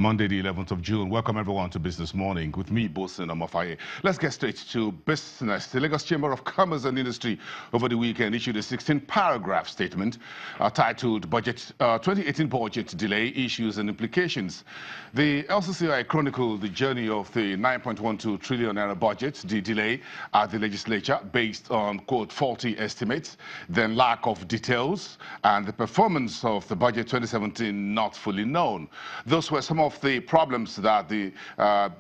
Monday, the 11th of June. Welcome everyone to Business Morning with me, Bosin Omofaye. Let's get straight to business. The Lagos Chamber of Commerce and Industry over the weekend issued a 16-paragraph statement titled Budget 2018 Budget Delay, Issues and Implications. The LCCI chronicled the journey of the 9.12 trillion naira budget, the delay at the legislature based on, quote, faulty estimates, then lack of details, and the performance of the budget 2017 not fully known. Those were some of the problems that the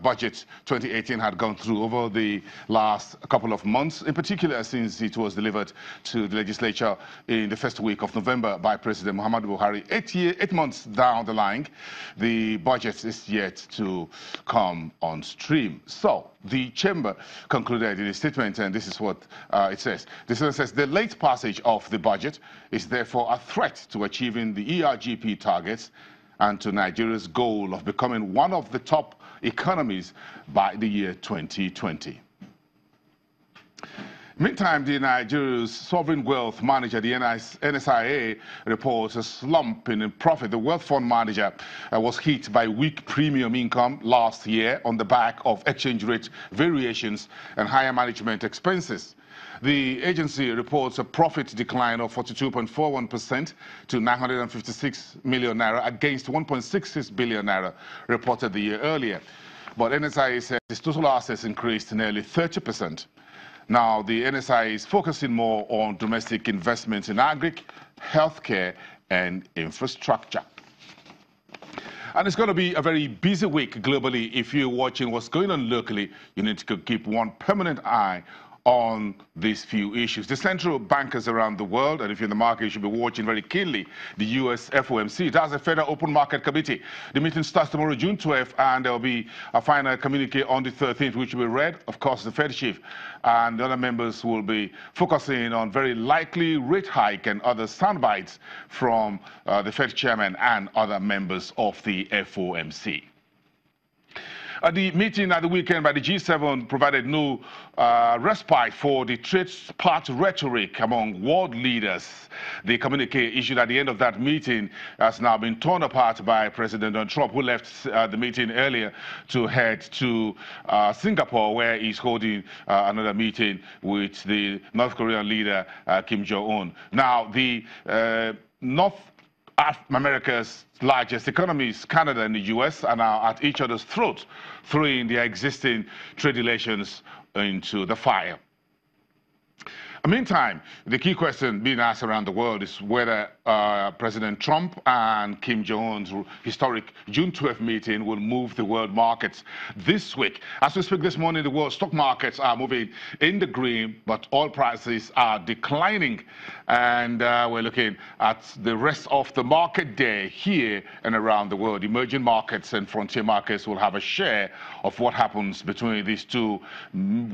budget 2018 had gone through over the last couple of months, in particular since it was delivered to the legislature in the first week of November by President Muhammadu Buhari. 8 months down the line, the budget is yet to come on stream. So the chamber concluded in a statement, and this is what it says. The statement says the late passage of the budget is therefore a threat to achieving the ERGP targets and to Nigeria's goal of becoming one of the top economies by the year 2020. Meantime, the Nigeria's sovereign wealth manager, the NSIA, reports a slump in profit. The wealth fund manager was hit by weak premium income last year on the back of exchange rate variations and higher management expenses. The agency reports a profit decline of 42.41% to 956 million naira against 1.66 billion naira reported the year earlier. But NSIA says its total assets increased nearly 30%. Now, the NSIA is focusing more on domestic investments in agric, healthcare, and infrastructure. And it's going to be a very busy week globally. If you're watching what's going on locally, you need to keep one permanent eye on these few issues. The central bankers around the world, and if you're in the market, you should be watching very keenly, the US FOMC. It has a Federal Open Market Committee. The meeting starts tomorrow, June 12th, and there will be a final communique on the 13th, which will be read. Of course, the Fed chief and the other members will be focusing on very likely rate hike and other soundbites from the Fed chairman and other members of the FOMC. The meeting at the weekend by the G7 provided no respite for the trade part rhetoric among world leaders. The communique issued at the end of that meeting has now been torn apart by President Donald Trump, who left the meeting earlier to head to Singapore, where he's holding another meeting with the North Korean leader, Kim Jong-un. Now, the North America's largest economies, Canada and the US, are now at each other's throats, throwing their existing trade relations into the fire. Meantime, the key question being asked around the world is whether President Trump and Kim Jong-un's historic June 12th meeting will move the world markets this week. As we speak this morning, the world stock markets are moving in the green, but oil prices are declining. And we're looking at the rest of the market day here and around the world. Emerging markets and frontier markets will have a share of what happens between these two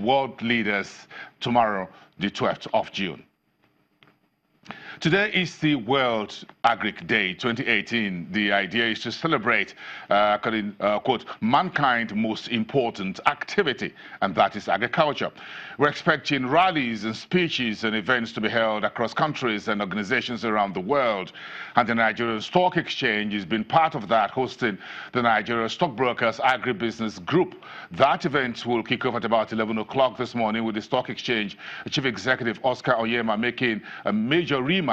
world leaders tomorrow, the 12th of June. Today is the World Agric Day 2018. The idea is to celebrate, quote, mankind's most important activity, and that is agriculture. We're expecting rallies and speeches and events to be held across countries and organizations around the world. And the Nigerian Stock Exchange has been part of that, hosting the Nigeria Stockbrokers Agribusiness Group. That event will kick off at about 11 o'clock this morning with the Stock Exchange Chief Executive Oscar Oyema making a major remarks.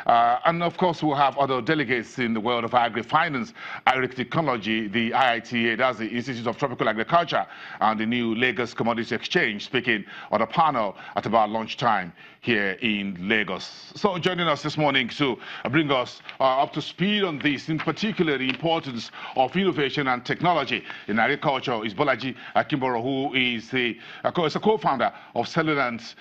And of course, we'll have other delegates in the world of agri-finance, agri-technology, the IITA, that's the Institute of Tropical Agriculture, and the new Lagos Commodity Exchange, speaking on a panel at about lunchtime here in Lagos. So joining us this morning to bring us up to speed on this, in particular the importance of innovation and technology in agriculture, is Bolaji Akinboro, who is a co-founder of Cellulant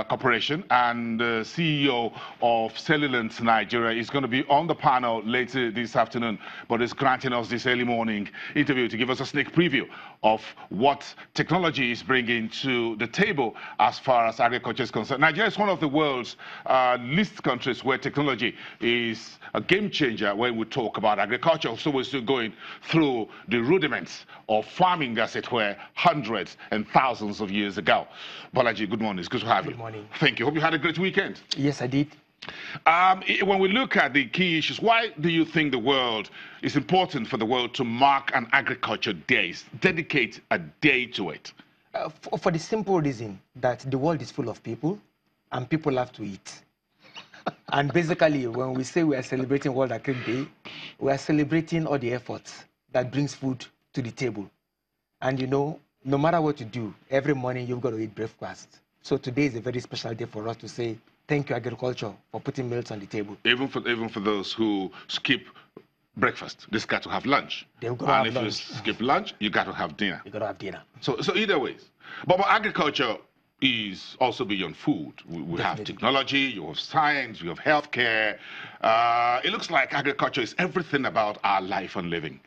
Corporation and CEO of Cellulant Nigeria. Is going to be on the panel later this afternoon, but is granting us this early morning interview to give us a sneak preview of what technology is bringing to the table as far as agriculture is concerned. Nigeria is one of the world's least countries where technology is a game changer when we talk about agriculture. So we're still going through the rudiments of farming, as it were, hundreds and thousands of years ago. Bolaji, good morning. It's good to have you. Good morning. Thank you. Hope you had a great weekend. Yes, I did. When we look at the key issues, why do you think it's important for the world to mark an agriculture day, dedicate a day to it? For the simple reason that the world is full of people and people have to eat. And basically, when we say we are celebrating World Agric Day, we are celebrating all the efforts that brings food to the table. And you know, no matter what you do, every morning you've got to eat breakfast. So today is a very special day for us to say, thank you, agriculture, for putting meals on the table. Even for those who skip breakfast, they got to have lunch. They've got to have lunch. And if you skip lunch, you got to have dinner. You got to have dinner. So either ways. But agriculture is also beyond food. We have technology, you have science, you have healthcare. It looks like agriculture is everything about our life and living.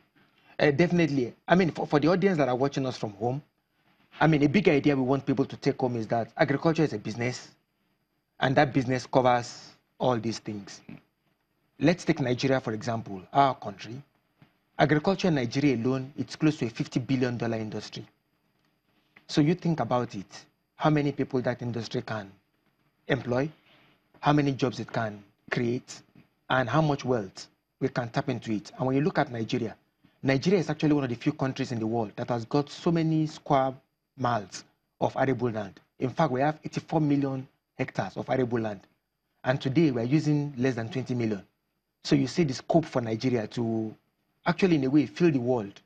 Definitely. I mean, for the audience that are watching us from home, I mean, a big idea we want people to take home is that agriculture is a business, and that business covers all these things. Let's take Nigeria, for example, our country. Agriculture in Nigeria alone, it's close to a $50 billion industry. So you think about it, how many people that industry can employ, how many jobs it can create, and how much wealth we can tap into it. And when you look at Nigeria, Nigeria is actually one of the few countries in the world that has got so many square miles of arable land. In fact, we have 84 million hectares of arable land. And today we are using less than 20 million. So you see the scope for Nigeria to actually, in a way, fill the world.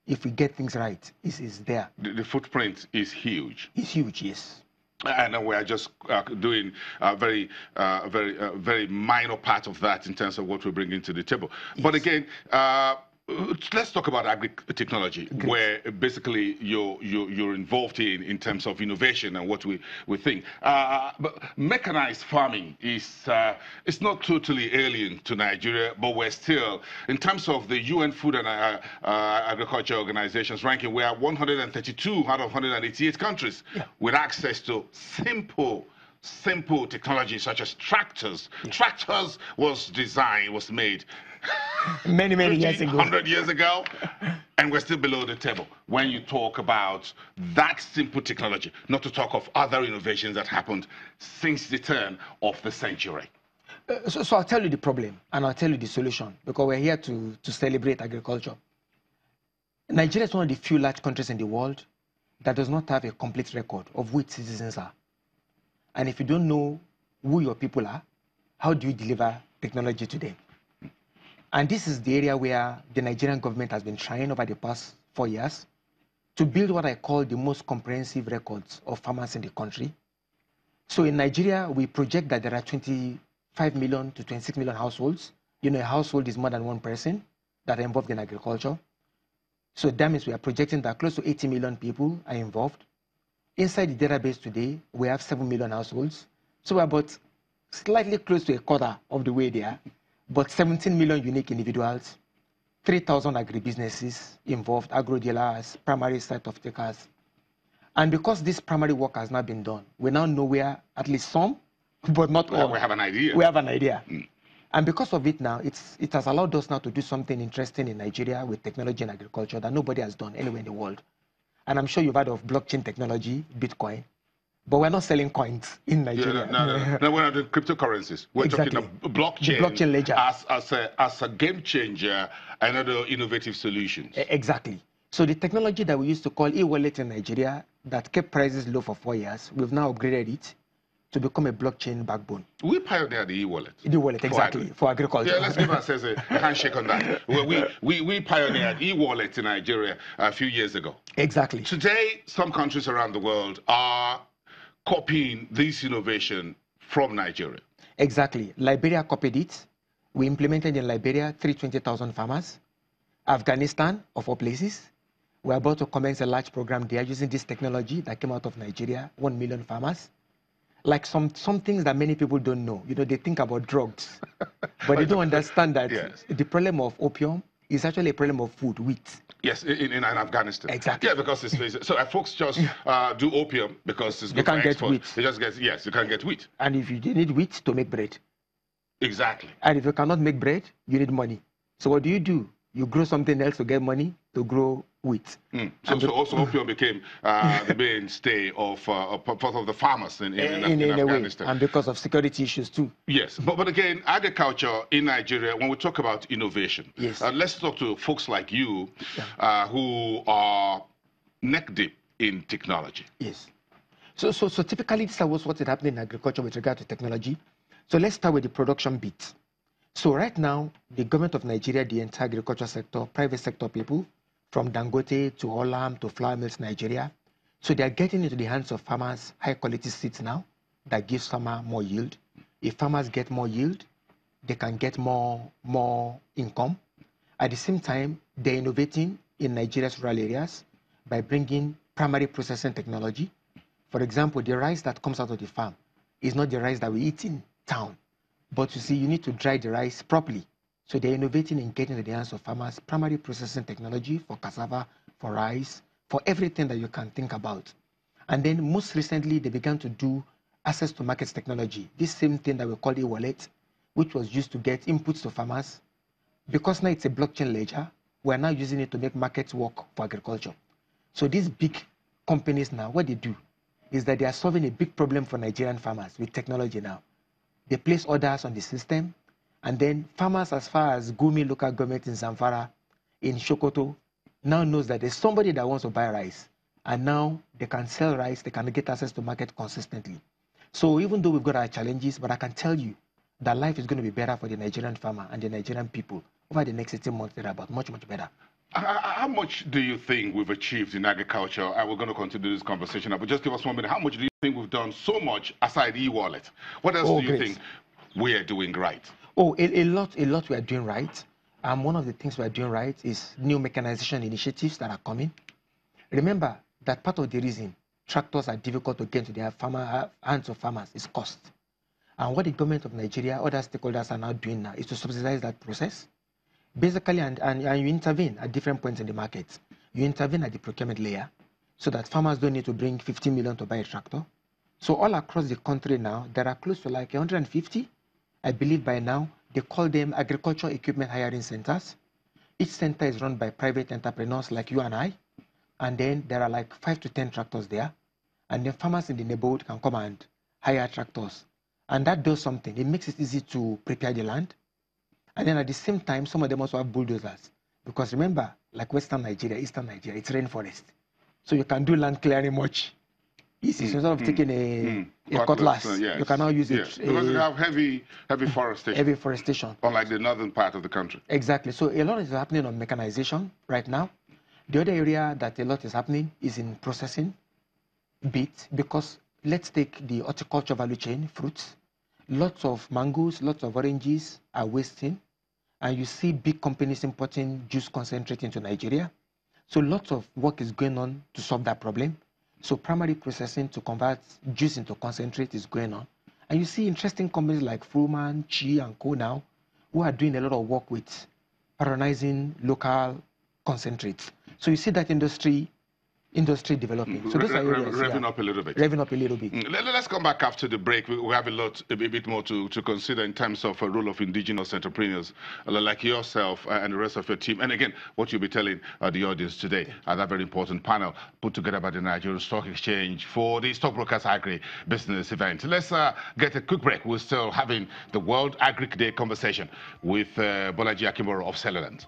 If we get things right, is there. The footprint is huge. It's huge, yes. And we are just doing a very minor part of that in terms of what we bring into the table. Yes. But again, let's talk about agri-technology, where basically you're involved in terms of innovation and what we think. But mechanized farming is it's not totally alien to Nigeria, but we're still, in terms of the UN Food and Agriculture Organization's ranking, we are 132 out of 188 countries with access to simple technology such as tractors. Tractors was made many years ago, 100 years ago, and we're still below the table when you talk about that simple technology, not to talk of other innovations that happened since the turn of the century. So I'll tell you the problem and I'll tell you the solution, because we're here to celebrate agriculture. Nigeria is one of the few large countries in the world that does not have a complete record of which citizens are. And if you don't know who your people are, how do you deliver technology to them? And this is the area where the Nigerian government has been trying over the past 4 years to build what I call the most comprehensive records of farmers in the country. So in Nigeria, we project that there are 25 million to 26 million households. You know, a household is more than one person that are involved in agriculture. So that means we are projecting that close to 80 million people are involved. Inside the database today, we have 7 million households. So we're about slightly close to a quarter of the way there, but 17 million unique individuals, 3,000 agribusinesses involved, agro-dealers, primary site of takers. And because this primary work has not been done, we now know where at least some, but not all. We have an idea. We have an idea. And because of it now, it has allowed us now to do something interesting in Nigeria with technology and agriculture that nobody has done anywhere in the world. And I'm sure you've heard of blockchain technology, Bitcoin. But we're not selling coins in Nigeria. No, we're not doing cryptocurrencies. We're talking about blockchain, the blockchain ledger as a game changer and other innovative solutions. Exactly. So the technology that we used to call e-wallet in Nigeria that kept prices low for 4 years, we've now upgraded it to become a blockchain backbone. We pioneered the e-wallet. The e-wallet, exactly, for agriculture. Yeah, let's give ourselves a handshake on that. We pioneered e-wallet in Nigeria a few years ago. Exactly. Today, some countries around the world are copying this innovation from Nigeria. Exactly. Liberia copied it. We implemented in Liberia 320,000 farmers. Afghanistan, of all places, we're about to commence a large program there using this technology that came out of Nigeria, 1 million farmers. Like some things that many people don't know. You know, they think about drugs, but they don't understand that the problem of opium is actually a problem of food, wheat. Yes, in Afghanistan. Exactly. Yeah, because it's so folks just do opium because it's good for export. Wheat. They just get you can't get wheat. And if you need wheat to make bread. Exactly. And if you cannot make bread, you need money. So what do? You grow something else to get money to grow wheat. So also opium became the mainstay of the farmers in a way, Afghanistan. and because of security issues too. Yes, but again, agriculture in Nigeria, when we talk about innovation, yes. Let's talk to folks like you who are neck deep in technology. Yes. So typically this is what is happening in agriculture with regard to technology. So let's start with the production bit. So right now, the government of Nigeria, the entire agriculture sector, private sector people, from Dangote to Olam to flour mills Nigeria, so they are getting into the hands of farmers high quality seeds now that gives farmer more yield. If farmers get more yield, they can get more income. At the same time, they're innovating in Nigeria's rural areas by bringing primary processing technology. For example, the rice that comes out of the farm is not the rice that we eat in town. But you see, you need to dry the rice properly. So they're innovating in getting to the hands of farmers primary processing technology for cassava, for rice, for everything that you can think about. And then most recently, they began to do access to markets technology, this same thing that we call e-wallet, which was used to get inputs to farmers. Because now it's a blockchain ledger, we're now using it to make markets work for agriculture. So these big companies now, what they do is that they are solving a big problem for Nigerian farmers with technology now. They place orders on the system, and then farmers as far as Gumi local government in Zamfara, in Sokoto, now knows that there's somebody that wants to buy rice. And now they can sell rice, they can get access to market consistently. So even though we've got our challenges, but I can tell you that life is going to be better for the Nigerian farmer and the Nigerian people over the next 18 months, thereabout, much, much better. How much do you think we've achieved in agriculture? And we're going to continue this conversation, but just give us 1 minute. How much do you think we've done so much aside e-wallet? What else do you think we are doing right? Oh, a lot we are doing right. One of the things we are doing right is new mechanization initiatives that are coming. Remember that part of the reason tractors are difficult to get to their hands of farmers is cost. And what the government of Nigeria, other stakeholders are now doing now is to subsidize that process. Basically, and you intervene at different points in the market. You intervene at the procurement layer so that farmers don't need to bring 50 million to buy a tractor. So all across the country now, there are close to like 150. I believe by now, they call them agriculture equipment hiring centers. Each center is run by private entrepreneurs like you and I. And then there are like 5 to 10 tractors there. And then farmers in the neighborhood can come and hire tractors. And that does something. It makes it easy to prepare the land. And then at the same time, some of them also have bulldozers. Because remember, like Western Nigeria, Eastern Nigeria, it's rainforest. So you can do land clearing much easy. So instead of taking a cutlass, yes. you can now use it. Because you have heavy forestation. Heavy forestation. Unlike the northern part of the country. Exactly. So a lot is happening on mechanization right now. The other area that a lot is happening is in processing bit, because let's take the horticulture value chain, fruits. Lots of mangoes, lots of oranges are wasting. And you see big companies importing juice concentrate into Nigeria. So lots of work is going on to solve that problem. So primary processing to convert juice into concentrate is going on. And you see interesting companies like Fruman, Chi, and Co now, who are doing a lot of work with patronizing local concentrates. So you see that industry developing. So those are areas, revving up a little bit. Revving up a little bit. Let's come back after the break. We have a bit more to consider in terms of a role of indigenous entrepreneurs like yourself and the rest of your team. And again, what you'll be telling the audience today at that very important panel put together by the Nigerian Stock Exchange for the Stockbrokers Agri Business Event. Let's get a quick break. We're still having the World Agric Day conversation with Bolaji Akinboro of Celeland.